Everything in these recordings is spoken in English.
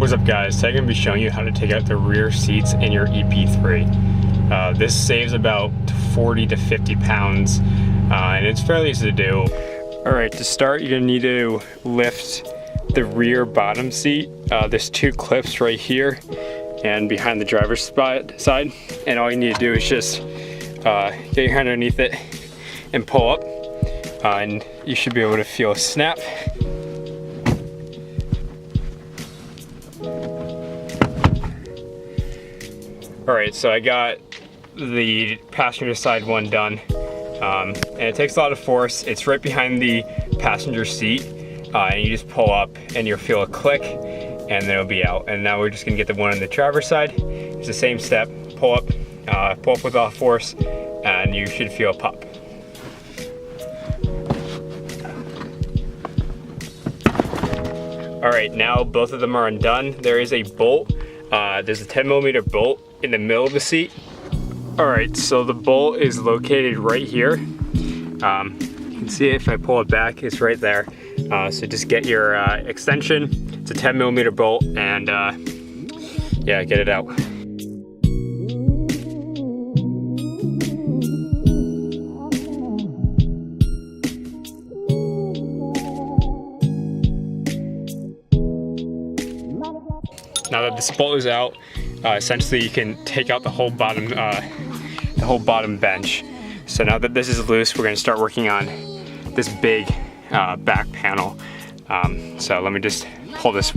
What's up guys, today I'm going to be showing you how to take out the rear seats in your EP3. This saves about 40 to 50 pounds and it's fairly easy to do. Alright, to start you're going to need to lift the rear bottom seat. There's two clips right here and behind the driver's side, and all you need to do is just get your hand underneath it and pull up and you should be able to feel a snap. Alright, so I got the passenger side one done, and it takes a lot of force. It's right behind the passenger seat, and you just pull up and you'll feel a click and then it'll be out. And now we're just going to get the one on the driver's side. It's the same step, pull up with all force, and you should feel a pop. Alright, now both of them are undone. There is a bolt. There's a 10mm bolt in the middle of the seat. Alright, so the bolt is located right here. You can see it if I pull it back, it's right there. So just get your extension. It's a 10mm bolt and yeah, get it out. Now that this bolt is out, essentially you can take out the whole bottom bench. So now that this is loose, we're going to start working on this big back panel. So let me just pull this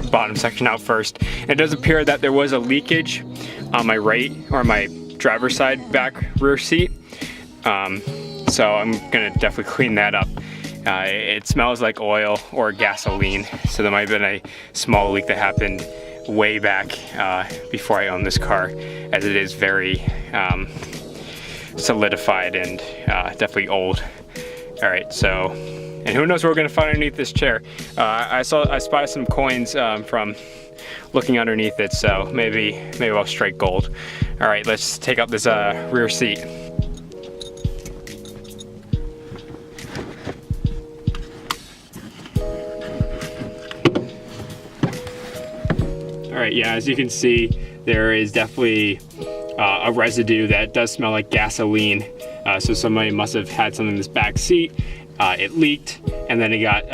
bottom section out first. It does appear that there was a leakage on my right, or my driver's side back rear seat. So I'm going to definitely clean that up. It smells like oil or gasoline, so there might have been a small leak that happened way back before I owned this car, as it is very solidified and definitely old. Alright, so, and who knows what we're going to find underneath this chair. I spotted some coins from looking underneath it, so maybe I'll strike gold. Alright, let's take out this rear seat. Alright, yeah, as you can see, there is definitely a residue that does smell like gasoline. So somebody must have had something in this back seat, it leaked, and then it got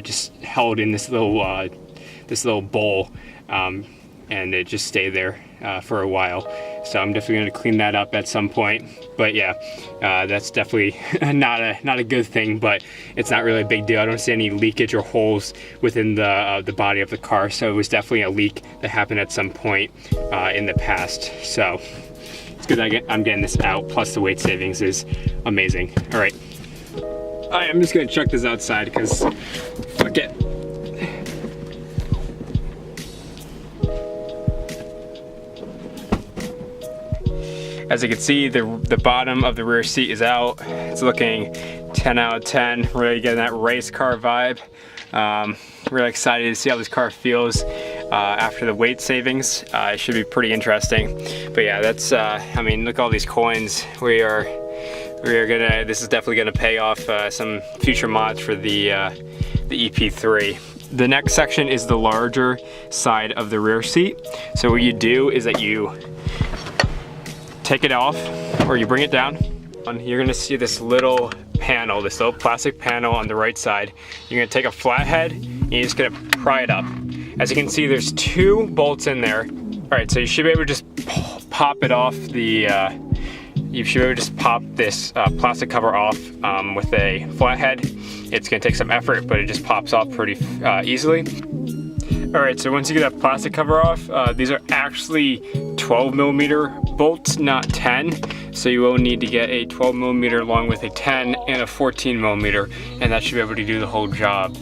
just held in this little bowl, and it just stayed there for a while. So I'm definitely going to clean that up at some point. But yeah, that's definitely not a good thing, but it's not really a big deal. I don't see any leakage or holes within the body of the car, so it was definitely a leak that happened at some point in the past. So it's good that I'm getting this out, plus the weight savings is amazing. All right, I'm just going to chuck this outside because fuck it. As you can see, the bottom of the rear seat is out. It's looking 10 out of 10, really getting that race car vibe. Really excited to see how this car feels after the weight savings. It should be pretty interesting. But yeah, that's, I mean, look at all these coins. This is definitely gonna pay off some future mods for the EP3. The next section is the larger side of the rear seat. So what you do is that you take it off, or you bring it down. You're gonna see this little panel, this little plastic panel on the right side. You're gonna take a flathead and you're just gonna pry it up. As you can see, there's two bolts in there. All right, so you should be able to just pop it off you should be able to just pop this plastic cover off with a flathead. It's gonna take some effort, but it just pops off pretty easily. Alright, so once you get that plastic cover off, these are actually 12mm bolts, not 10. So you will need to get a 12mm along with a 10 and a 14mm, and that should be able to do the whole job.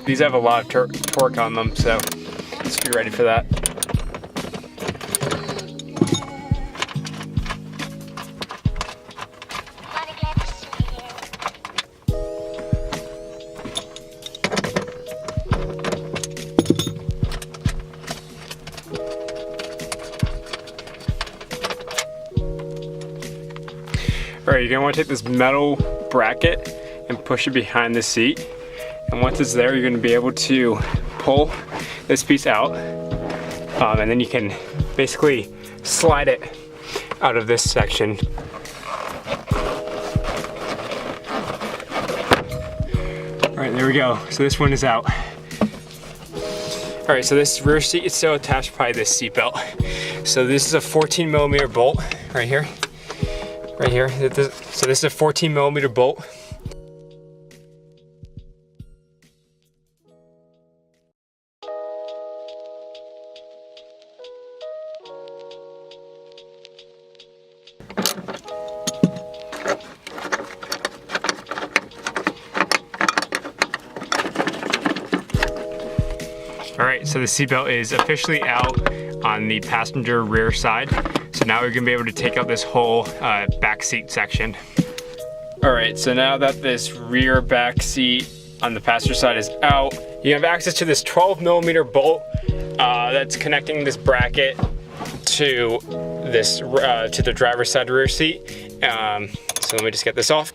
These have a lot of torque on them, so let's be ready for that. All right, you're gonna want to take this metal bracket and push it behind the seat. And once it's there, you're gonna be able to pull this piece out. And then you can basically slide it out of this section. All right, there we go. So this one is out. All right, so this rear seat is still attached by this seat belt. So this is a 14mm bolt right here. Right here. So this is a 14mm bolt. All right, so the seatbelt is officially out on the passenger rear side. So now we're gonna be able to take out this whole back seat section. All right, so now that this rear back seat on the passenger side is out, you have access to this 12mm bolt that's connecting this bracket to this to the driver's side rear seat. So let me just get this off.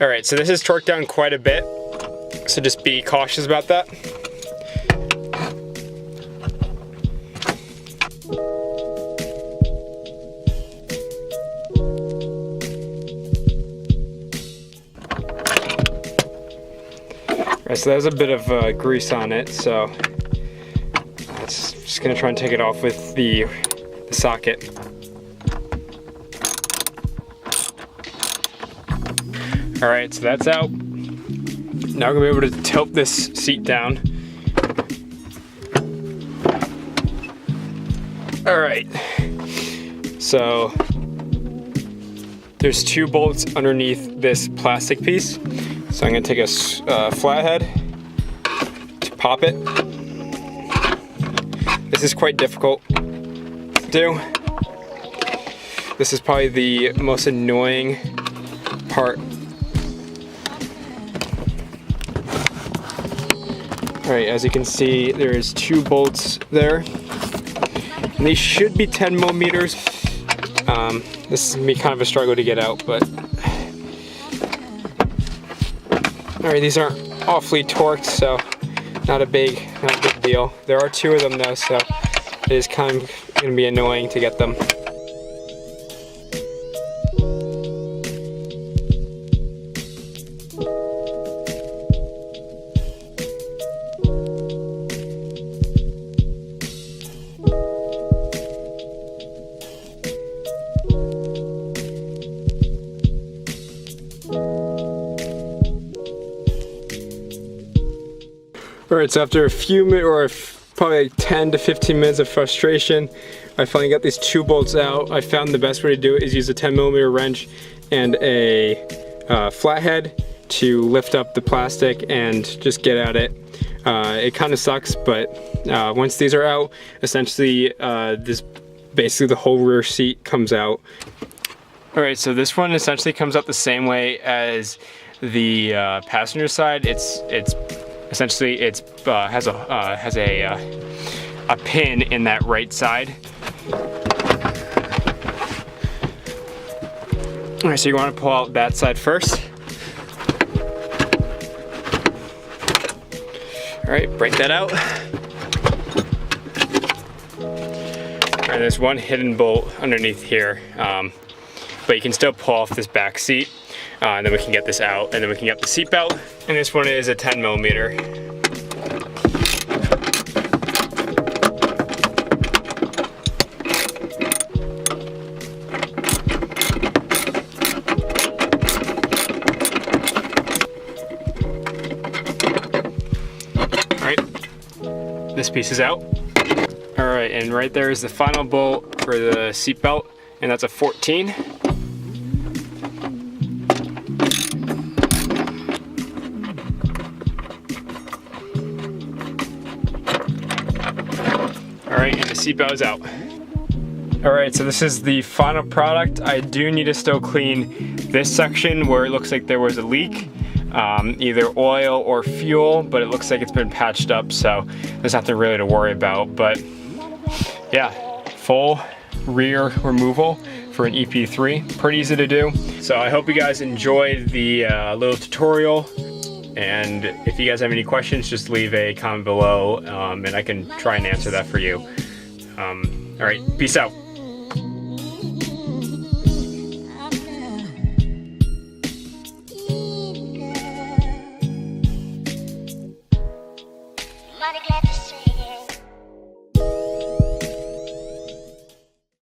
All right, so this is torqued down quite a bit, so just be cautious about that. So there's a bit of grease on it, so just gonna try and take it off with the socket. All right, so that's out. Now we're gonna be able to tilt this seat down. All right, so there's 2 bolts underneath this plastic piece. So I'm gonna take a flathead to pop it. This is quite difficult to do. This is probably the most annoying part. All right, as you can see, there's 2 bolts there. And these should be 10mm. This is gonna be kind of a struggle to get out, but all right, these aren't awfully torqued, so not a big deal. There are 2 of them though, so it is kind of gonna be annoying to get them. All right, so after a few minutes, or probably like 10 to 15 minutes of frustration, I finally got these 2 bolts out. I found the best way to do it is use a 10mm wrench and a flathead to lift up the plastic and just get at it. It kind of sucks, but once these are out, essentially basically the whole rear seat comes out. All right, so this one essentially comes out the same way as the passenger side. Essentially, it has a pin in that right side. All right, so you want to pull out that side first. All right, break that out. All right, there's one hidden bolt underneath here, but you can still pull off this back seat. And then we can get this out, and then we can get the seat belt. And this one is a 10mm. All right, this piece is out. All right, and right there is the final bolt for the seat belt, and that's a 14. Alright, and the seatbelt is out. Alright, so this is the final product. I do need to still clean this section where it looks like there was a leak. Either oil or fuel, but it looks like it's been patched up, so there's nothing really to worry about. But yeah, full rear removal for an EP3. Pretty easy to do. So I hope you guys enjoyed the little tutorial. And if you guys have any questions, just leave a comment below, and I can try and answer that for you. All right, peace out. Mighty glad